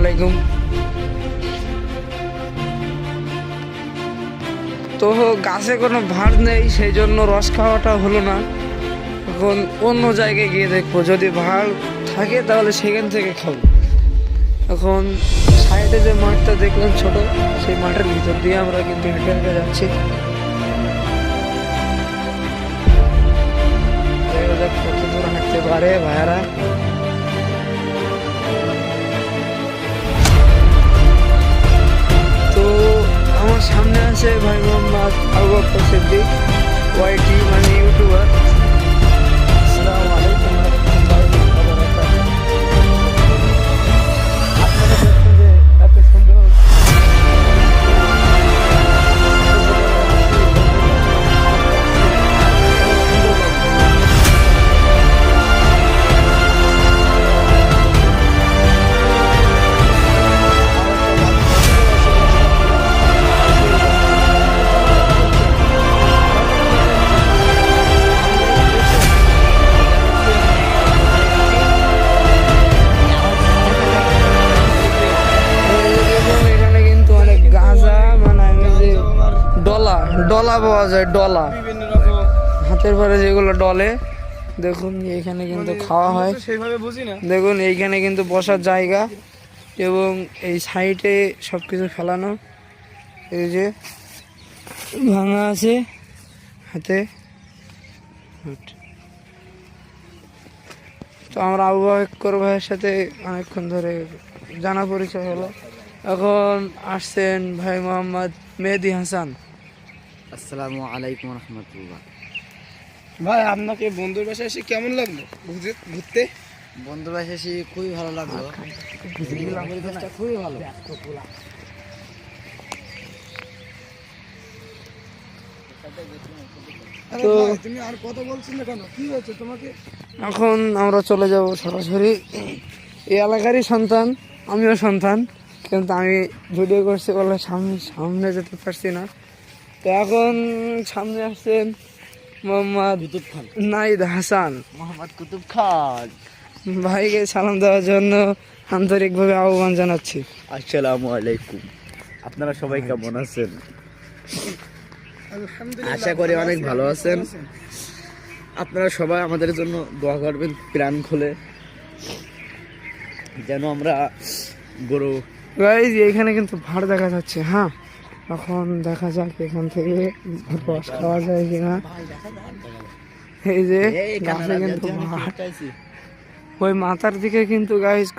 আলাইকুম। তো গাছে কোনো ভাড় নেই, সেই জন্য রস খাওয়াটা হলো না। এখন অন্য জায়গায় গিয়ে দেখবো, যদি ভাড় থাকে তাহলে সেখান থেকে খাবো। এখন সাইডে যে মাঠটা দেখলাম ছোট, সেই মাঠের ভিতর দিয়ে আমরা কিন্তু হেঁটে হেঁটে যাচ্ছি। কত দূর হাঁটতে পারে ভাইয়ারা। তো আমার সামনে আছে ভাই মোহাম্মদ আবু বকর সিদ্দিক, ওয়াইটি মানে ইউটিউবার। আসসালামু আলাইকুম ওয়া রাহমাতুল্লাহি ওয়া বারাকাতুহু। আপনারা দেখছেন যে এত সুন্দর ডলা পাওয়া যায়, ডলা হাতের পরে যেগুলো ডলে। দেখুন এইখানে কিন্তু খাওয়া হয়। দেখুন এইখানে কিন্তু বসার জায়গা এবং এই সাইডে সবকিছু ফেলানো। এই যে ভাঙা আছে হাতে। তো আমরা আবু বকর ভাইয়ের সাথে অনেকক্ষণ ধরে জানা পরিচয় হলো। এখন আসছেন ভাই মোহাম্মদ মেহেদি হাসান। আসসালামু আলাইকুম রহমতুল্লাহ। ভাই, আপনাকে বন্ধুর বাসায় এসে কেমন লাগলো ঘুরতে? বন্ধুর বাসায় এসে খুবই ভালো লাগলো, পরিবেশটা খুবই ভালো। আরে তো ভাই, তুমি আর কথা বলছো না কেন? কি হয়েছে তোমাকে? এখন আমরা চলে যাব সরাসরি। এই এলাকারই সন্তান, আমিও সন্তান, কিন্তু আমি ভিডিও করছি বলে সামনে যেতে পারছি না। তো এখন সামনে আসছেন মোহাম্মদ কুতুব খান, নাইদ হাসান। মোহাম্মদ কুতুব খান। ভাইকে সালাম দেওয়ার জন্য আন্তরিকভাবে আহ্বান জানাচ্ছি। আসসালামু আলাইকুম। আপনারা সবাই কেমন আছেন? আলহামদুলিল্লাহ, আশা করি অনেক ভালো আছেন। আপনারা সবাই আমাদের জন্য দোয়া করবেন প্রাণ খুলে, যেন আমরা বড়। গাইজ এখানে কিন্তু ভাড় দেখা যাচ্ছে। হ্যাঁ, এখন দেখা যাক এখান থেকে রস খাওয়া যায় কিনা। এই যে গাছে কিন্তু ভাড়, ওই মাথার দিকে কিন্তু গাইজ